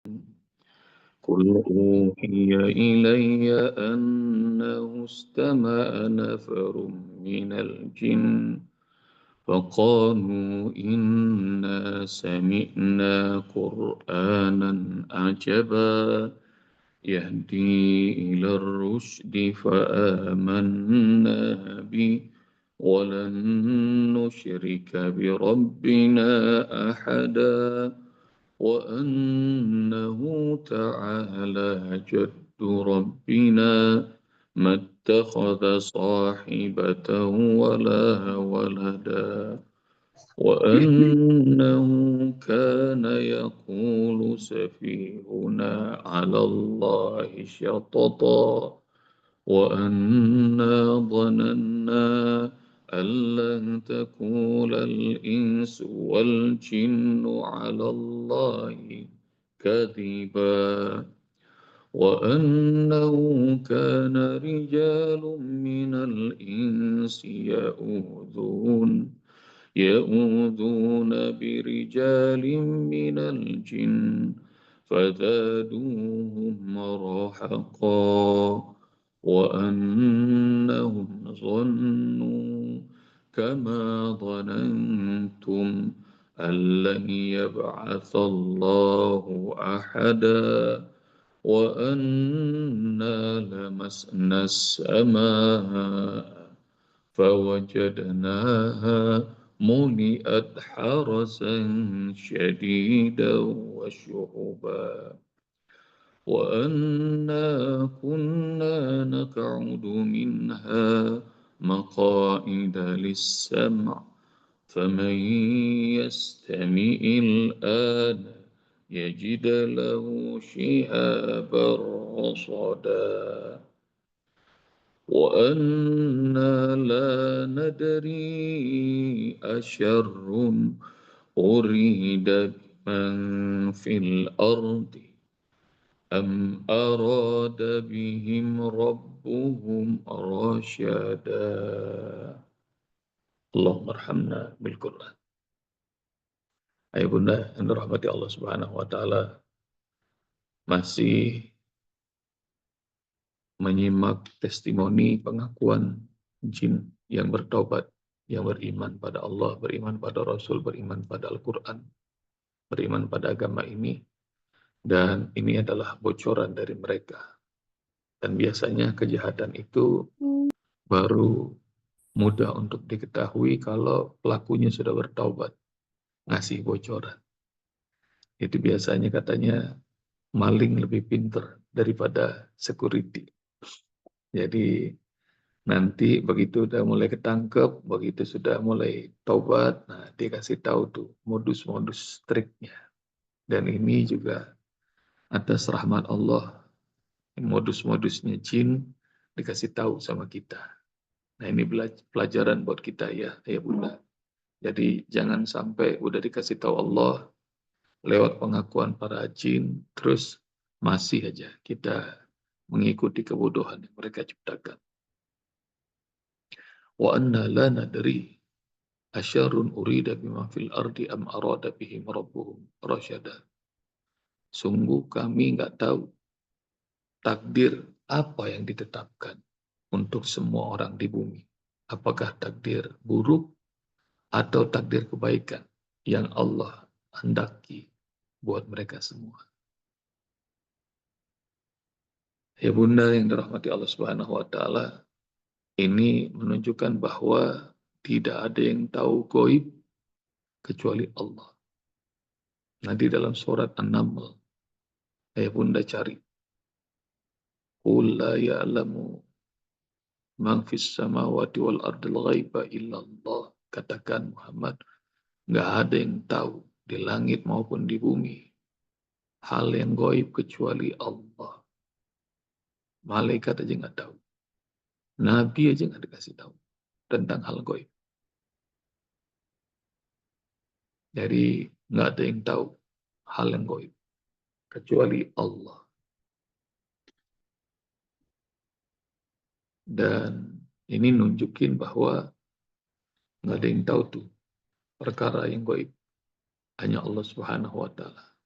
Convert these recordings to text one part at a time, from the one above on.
قل أوحي إلي أنه استمع نفر من الجن فقالوا إنا سمعنا قرآنا عجبا يهدي إلى الرشد فآمنا به ولن نشرك بربنا أحدا وأنه تعالى جد ربنا ما اتخذ صاحبة ولا ولدا وأنه كان يقول سفيهنا على الله شططا وأنا ظننا أن لن تكون الإنس والجن على الله كذبا وأنه كان رجال من الإنس يؤذون برجال من الجن فزادوهم رهقا وأنهم ظنوا كما ظننتم أن لن يبعث الله أحدا وأنا لمسنا السماء فوجدناها ملئت حرسا شديدا وشهبا وأنا كنا نقعد منها مقاعد للسمع فمن يستمع الآن يجد له شهابا رصدا وأنا لا ندري أشر أريد بمن في الأرض أم أراد بهم ربهم رشدا اللهم ارحمنا بالقرآن. Ayah bunda yang dirahmati Allah Subhanahu wa taala, masih menyimak testimoni pengakuan jin yang bertobat, yang beriman pada Allah, beriman pada Rasul, beriman pada Al-Quran, beriman pada agama ini, dan ini adalah bocoran dari mereka. Dan biasanya kejahatan itu baru mudah untuk diketahui kalau pelakunya sudah bertaubat, ngasih bocoran. Itu biasanya katanya maling lebih pinter daripada security. Jadi nanti begitu udah mulai ketangkep, begitu sudah mulai taubat, nah dikasih tahu tuh modus-modus triknya. Dan ini juga atas rahmat Allah, modus-modusnya jin dikasih tahu sama kita. Nah ini pelajaran buat kita ya bunda. Jadi jangan sampai udah dikasih tahu Allah lewat pengakuan para jin, terus masih aja kita mengikuti kebodohan yang mereka ciptakan. Wa anna la nadri asyarun urida bima fil ardi am arada bihim rabbuhum rasyada. Sungguh kami nggak tahu takdir apa yang ditetapkan untuk semua orang di bumi. Apakah takdir buruk atau takdir kebaikan yang Allah hendaki buat mereka semua. Ya bunda yang dirahmati Allah Subhanahu wa taala, ini menunjukkan bahwa tidak ada yang tahu gaib kecuali Allah. Nanti dalam surat An-Naml, bunda cari. Qul la ya'lamu man fis samawati wal ardil ghaiba illallah. Katakan Muhammad, nggak ada yang tahu di langit maupun di bumi hal yang gaib kecuali Allah. Malaikat aja nggak tahu. Nabi aja nggak dikasih tahu tentang hal gaib. Jadi nggak ada yang tahu hal yang gaib kecuali Allah. Dan ini nunjukin bahwa nggak ada yang tahu tuh perkara yang gaib. Hanya Allah Subhanahu wa taala.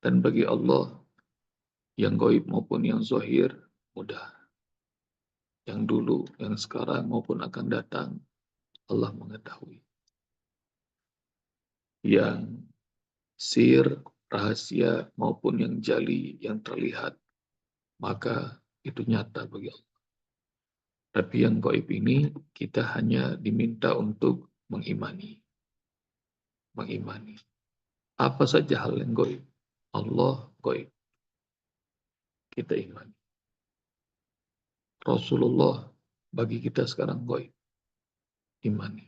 Dan bagi Allah, yang gaib maupun yang zahir mudah. Yang dulu, yang sekarang maupun akan datang, Allah mengetahui. Yang sir, rahasia maupun yang jali, yang terlihat, maka itu nyata bagi Allah. Tapi yang gaib ini kita hanya diminta untuk mengimani. Mengimani. Apa saja hal yang gaib. Allah gaib. Kita imani. Rasulullah bagi kita sekarang gaib. Imani.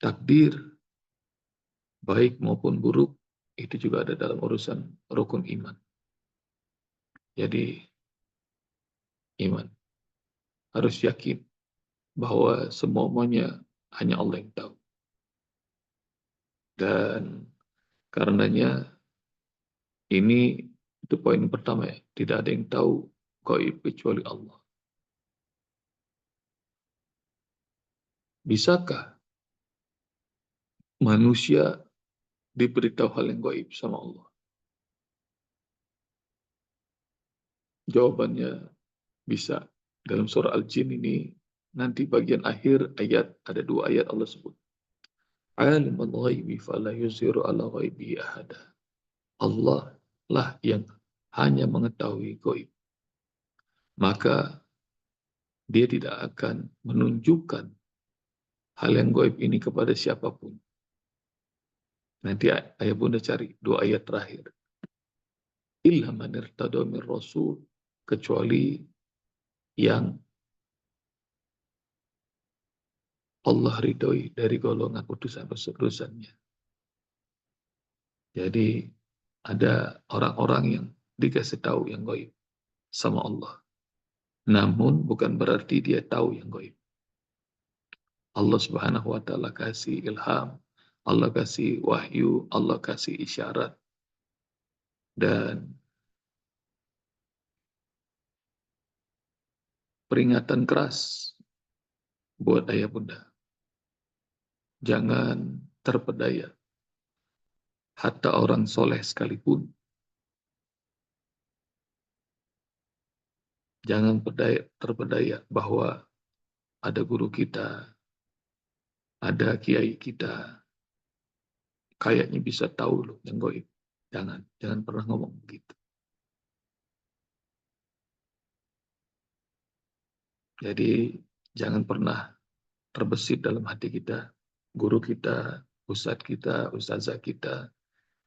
Takdir baik maupun buruk itu juga ada dalam urusan rukun iman. Jadi iman harus yakin bahwa semuanya hanya Allah yang tahu. Dan karenanya ini itu poin pertama ya, tidak ada yang tahu gaib kecuali Allah. Bisakah manusia diberitahu hal yang gaib sama Allah? Jawabannya bisa. Dalam surah Al-Jin ini, nanti bagian akhir ayat, ada 2 ayat Allah sebut. Alimul ghaibi fala yuzhiru ala ghaibi ahada. Allah lah yang hanya mengetahui gaib. Maka dia tidak akan menunjukkan hal yang gaib ini kepada siapapun. Nanti ayah bunda cari 2 ayat terakhir. Illa man irtada min rasul, kecuali yang Allah ridhoi dari golongan utusan-utusannya. Jadi ada orang-orang yang dikasih tahu yang gaib sama Allah. Namun bukan berarti dia tahu yang gaib. Allah Subhanahu wa taala kasih ilham, Allah kasih wahyu, Allah kasih isyarat. Dan peringatan keras buat ayah bunda. Jangan terpedaya. Hatta orang soleh sekalipun. Jangan terpedaya bahwa ada guru kita, ada kiai kita, kayaknya bisa tahu loh yang gaib. Jangan pernah ngomong begitu. Jadi jangan pernah terbesit dalam hati kita, guru kita, ustadz kita, ustazah kita,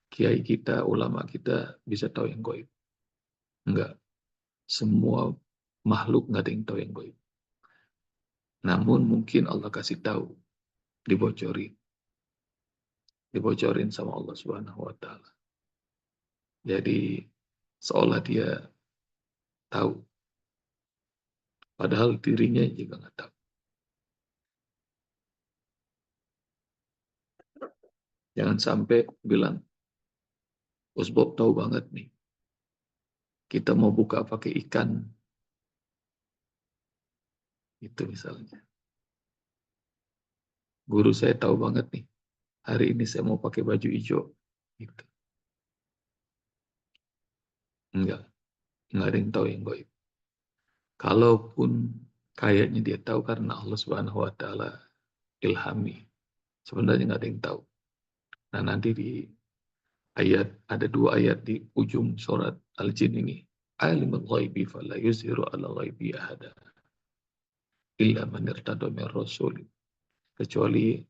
kiai kita, ulama kita bisa tahu yang gaib. Enggak. Semua makhluk nggak ada yang tahu yang gaib. Namun mungkin Allah kasih tahu, dibocorin sama Allah Subhanahu wa taala. Jadi seolah dia tahu, padahal dirinya juga nggak tahu. Jangan sampai bilang, Bos Bob tahu banget nih, kita mau buka pakai ikan, itu misalnya. Guru saya tahu banget nih, hari ini saya mau pakai baju hijau, gitu. Enggak ada yang tahu yang gaib. Kalaupun kayaknya dia tahu karena Allah Subhanahu wa taala ilhami. Sebenarnya nggak ada yang tahu. Nah, nanti di ayat, ada 2 ayat di ujung surat Al-Jin ini. Alimul ghaibi fala yuzhiru ala ghaibi ahada illa man irtada min rasul. Kecuali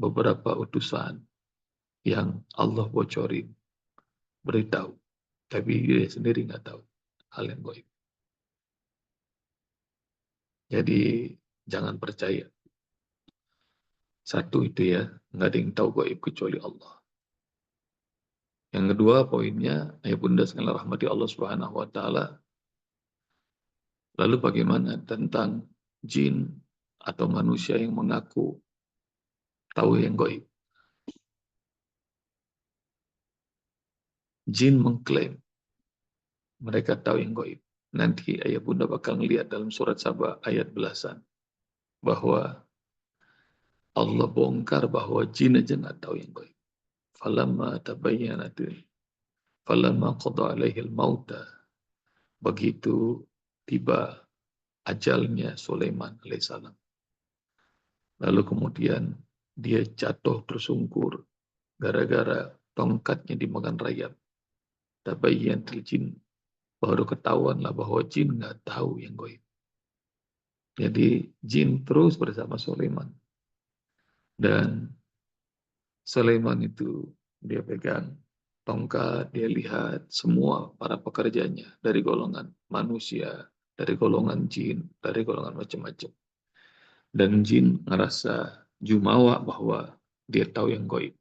beberapa utusan yang Allah bocorin, beritahu. Tapi dia sendiri nggak tahu hal yang gaib. Jadi jangan percaya. Satu itu ya, nggak ada yang tahu gaib kecuali Allah. Yang kedua poinnya, ayah bunda sekalian rahmati Allah Subhanahu wa taala. Lalu bagaimana tentang jin atau manusia yang mengaku tahu yang gaib? Jin mengklaim mereka tahu yang gaib. Nanti ayah bunda bakal melihat dalam surat Saba ayat belasan bahwa Allah bongkar bahwa jin aja nggak tahu yang gaib. falamma tabayyanat falamma qada alaihi al-mauta, begitu tiba ajalnya Sulaiman alaihissalam, lalu kemudian dia jatuh tersungkur gara-gara tongkatnya dimakan rayap. Tabayyanat jin, baru ketahuanlah bahwa jin nggak tahu yang gaib. Jadi jin terus bersama Sulaiman, dan Sulaiman itu dia pegang tongkat, dia lihat semua para pekerjanya dari golongan manusia, dari golongan jin, dari golongan macam-macam. Dan jin ngerasa jumawa bahwa dia tahu yang gaib.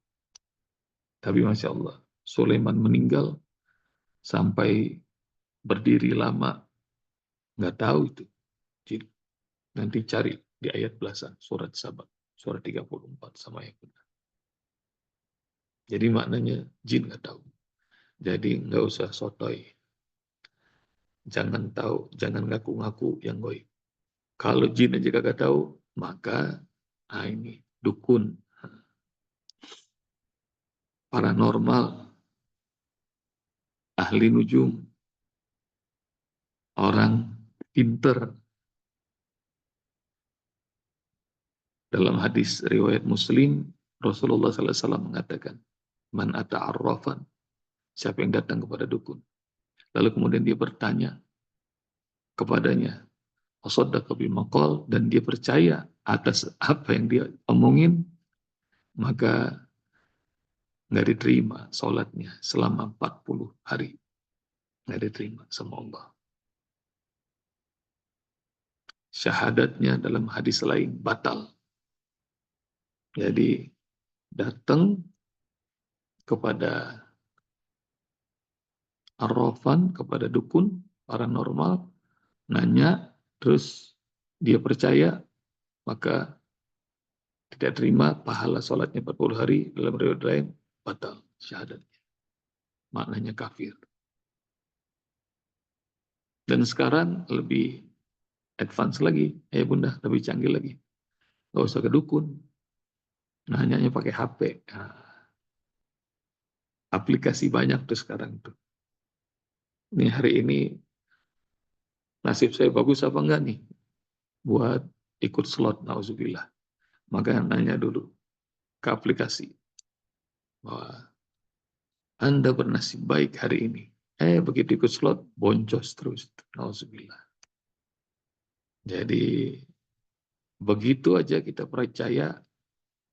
Tapi Masya Allah, Sulaiman meninggal sampai berdiri lama, nggak tahu itu jin. Nanti cari di ayat belasan, surat Sabah, surat 34 sama yang benar. Jadi maknanya jin nggak tahu. Jadi nggak usah sotoy. Jangan tahu, jangan ngaku-ngaku yang gaib. Kalau jin aja kagak tahu, maka ini dukun, paranormal, ahli nujum, orang pinter. Dalam hadis riwayat Muslim, Rasulullah SAW mengatakan, "Man ata'arrafan," siapa yang datang kepada dukun. Lalu kemudian dia bertanya kepadanya, "Wasaddaqa bima qala," dan dia percaya atas apa yang dia omongin, maka nggak diterima sholatnya selama 40 hari. Nggak diterima sama Allah. Syahadatnya dalam hadis lain batal. Jadi datang kepada arrafan, kepada dukun, paranormal, nanya, terus dia percaya, maka tidak terima pahala sholatnya 40 hari, dalam riwayat lain batal syahadatnya. Maknanya kafir. Dan sekarang lebih advance lagi, ya bunda, lebih canggih lagi. Nggak usah ke dukun, nanyanya pakai HP. Nah, aplikasi banyak tuh sekarang tuh. Ini hari ini nasib saya bagus apa enggak nih buat ikut slot, nauzubillah. Maka nanya dulu ke aplikasi bahwa Anda bernasib baik hari ini. Begitu ikut slot boncos terus, nauzubillah. Jadi begitu aja kita percaya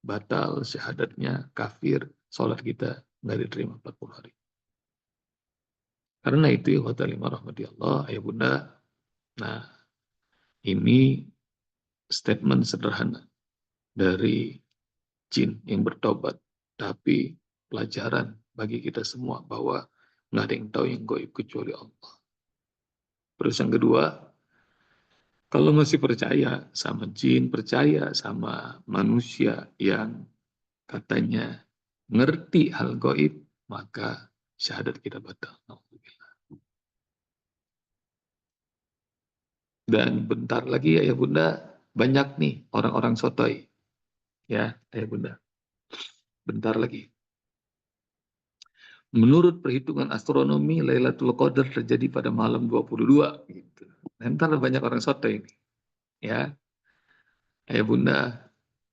batal syahadatnya, kafir, sholat kita nggak diterima 40 hari. Karena itu ya rahmati Allah, ayah bunda. Nah, ini statement sederhana dari jin yang bertobat, tapi pelajaran bagi kita semua bahwa nggak ada yang tahu yang gaib kecuali Allah. Terus yang kedua, kalau masih percaya sama jin, percaya sama manusia yang katanya ngerti hal gaib, maka syahadat kita batal. Dan bentar lagi ya bunda, banyak nih orang-orang sotoy. Ya, ayah bunda. Bentar lagi. Menurut perhitungan astronomi, Lailatul Qadar terjadi pada malam 22. Gitu. Ntar banyak orang sotoy ini. Ya, ayah bunda,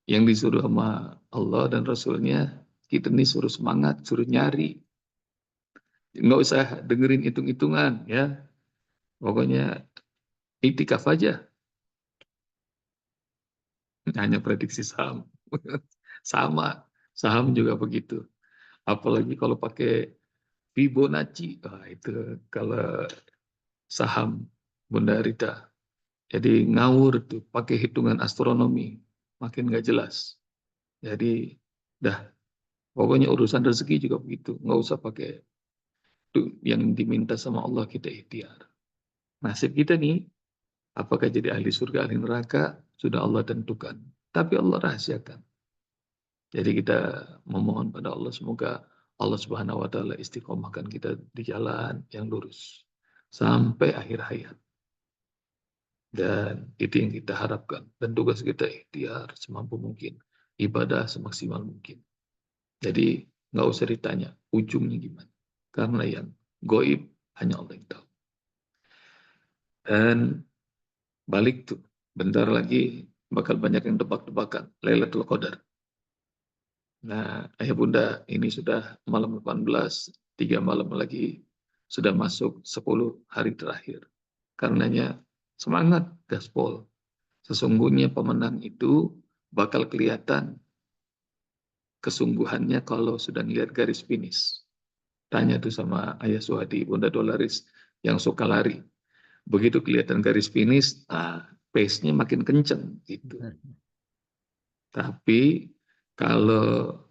yang disuruh sama Allah dan Rasulnya, kita nih suruh semangat, suruh nyari. Nggak usah dengerin hitung-hitungan. Ya, pokoknya itikaf aja. Hanya prediksi saham. Sama, saham juga begitu. Apalagi kalau pakai Fibonacci, itu kalau saham Bunda Rita. Jadi ngawur tuh, pakai hitungan astronomi, makin nggak jelas. Jadi dah, pokoknya urusan rezeki juga begitu, nggak usah pakai tuh yang diminta sama Allah kita ikhtiar. Nasib kita nih, apakah jadi ahli surga, ahli neraka, sudah Allah tentukan. Tapi Allah rahasiakan. Jadi kita memohon pada Allah semoga Allah Subhanahu wa taala istiqomahkan kita di jalan yang lurus sampai akhir hayat. Dan itu yang kita harapkan. Dan tugas kita ikhtiar semampu mungkin, ibadah semaksimal mungkin. Jadi nggak usah ditanya ujungnya gimana. Karena yang goib hanya Allah yang tahu. Dan balik tuh, bentar lagi bakal banyak yang tebak-tebakan Lailatul Qadar. Nah, ayah bunda, ini sudah malam 18, 3 malam lagi sudah masuk 10 hari terakhir. Karenanya semangat gaspol. Sesungguhnya pemenang itu bakal kelihatan kesungguhannya kalau sudah lihat garis finish. Tanya tuh sama Ayah Suhadi, Bunda Dolaris yang suka lari. Begitu kelihatan garis finish, pace-nya makin kenceng gitu. Tapi kalau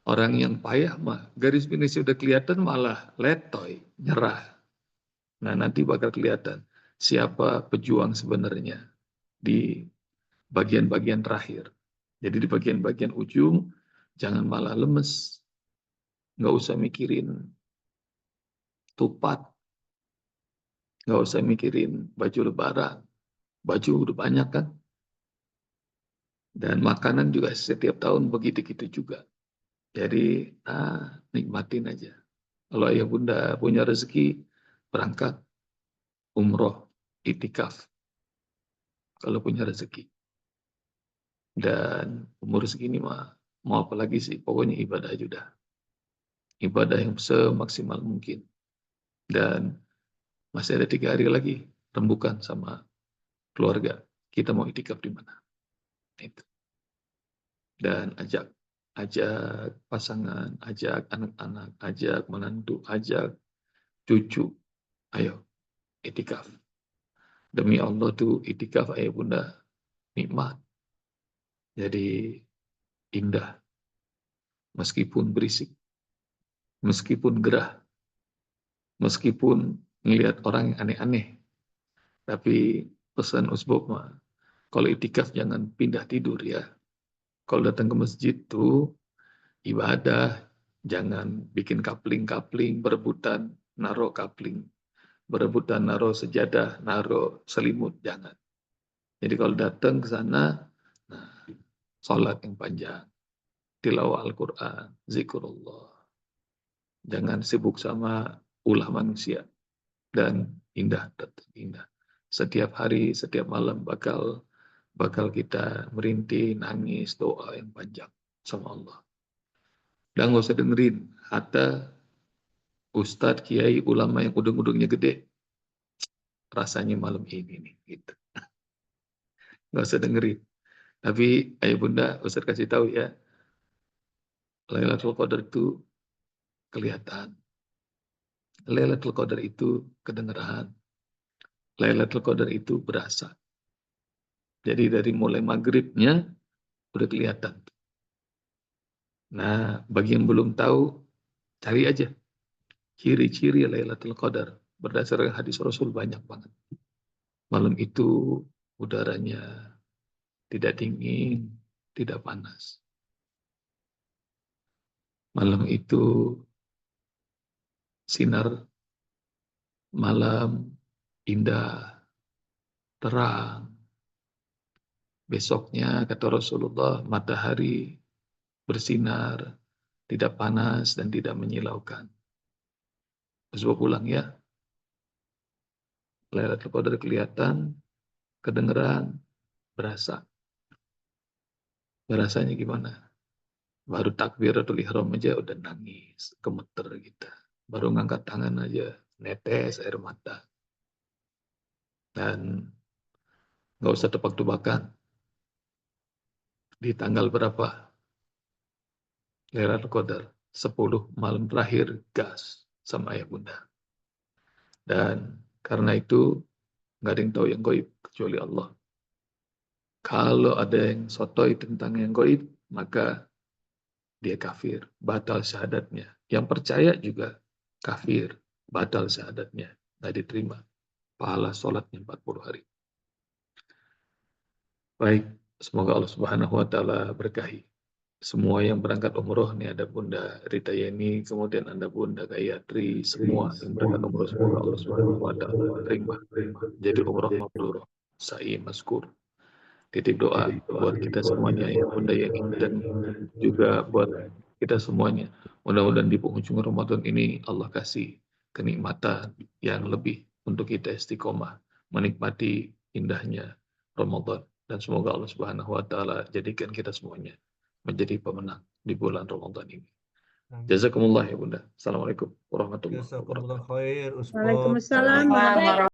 orang yang payah mah garis finish udah kelihatan malah letoy, nyerah. Nah, nanti bakal kelihatan siapa pejuang sebenarnya di bagian-bagian terakhir. Jadi di bagian-bagian ujung jangan malah lemes. Nggak usah mikirin tupat, nggak usah mikirin baju lebaran. Baju udah banyak kan. Dan makanan juga setiap tahun begitu-gitu juga. Jadi, nikmatin aja. Kalau ayah bunda punya rezeki, berangkat umroh, itikaf. Kalau punya rezeki. Dan umur segini mah, mau apa lagi sih? Pokoknya ibadah aja udah. Ibadah yang semaksimal mungkin. Dan masih ada 3 hari lagi, rembukan sama keluarga. Kita mau itikaf di mana? Itu. Dan ajak pasangan, ajak anak-anak, ajak menantu, ajak cucu. Ayo, itikaf. Demi Allah tuh itikaf ayah bunda nikmat. Jadi indah. Meskipun berisik. Meskipun gerah. Meskipun ngelihat orang yang aneh-aneh. Tapi pesan Usbok mah, kalau itikaf jangan pindah tidur ya. Kalau datang ke masjid tuh ibadah. Jangan bikin kapling-kapling, berebutan, naruh kapling. Berebutan naruh sejadah, naruh selimut, jangan. Jadi kalau datang ke sana, nah, sholat yang panjang, tilawah Al-Quran, zikrullah. Jangan sibuk sama ulah manusia. Dan indah, tetap indah. Setiap hari, setiap malam bakal kita merintih, nangis, doa yang panjang sama Allah. Dan nggak usah dengerin kata ustadz, kiai, ulama yang udung-udungnya gede. Rasanya malam ini nih, gitu. Nggak usah dengerin. Tapi ayah bunda, ustadz kasih tahu ya, Lailatul Qadar itu kelihatan. Lailatul Qadar itu kedengeran. Lailatul Qadar itu berasa. Jadi dari mulai maghribnya udah kelihatan. Nah, bagi yang belum tahu, cari aja ciri-ciri Lailatul Qadar. Berdasarkan hadis Rasul banyak banget. Malam itu udaranya tidak dingin, tidak panas. Malam itu sinar malam indah, terang. Besoknya, kata Rasulullah, matahari bersinar, tidak panas dan tidak menyilaukan. Sebab pulang ya, Lailatul Qadar kelihatan, kedengeran, berasa. Berasanya gimana? Baru takbiratul ihram aja udah nangis, gemeter kita. Baru ngangkat tangan aja, netes air mata. Dan nggak usah tebak-tebakan. Di tanggal berapa? Lailatul Qadar. 10 malam terakhir, gas sama ayah bunda. Dan karena itu, nggak ada yang tahu yang gaib kecuali Allah. Kalau ada yang sotoy tentang yang gaib, maka dia kafir, batal syahadatnya. Yang percaya juga kafir, batal syahadatnya, nggak diterima. Pahala sholatnya 40 hari. Baik, semoga Allah Subhanahu wa taala berkahi. Semua yang berangkat umroh nih, ada Bunda Rita Yeni, kemudian ada Bunda Gayatri, semua yang berangkat umroh semoga Allah Subhanahu wa taala terima. Jadi umroh mabrur, sa'i maskur. Titip doa buat kita semuanya ya Bunda Yeni, dan juga buat kita semuanya. Mudah-mudahan di penghujung Ramadan ini Allah kasih kenikmatan yang lebih untuk kita istiqomah menikmati indahnya Ramadan, dan semoga Allah Subhanahu wa taala jadikan kita semuanya menjadi pemenang di bulan Ramadan ini. Jazakumullah ya Bunda. Assalamualaikum warahmatullahi Jazakumullah wabarakatuh. khair, Ustaz. Waalaikumsalam.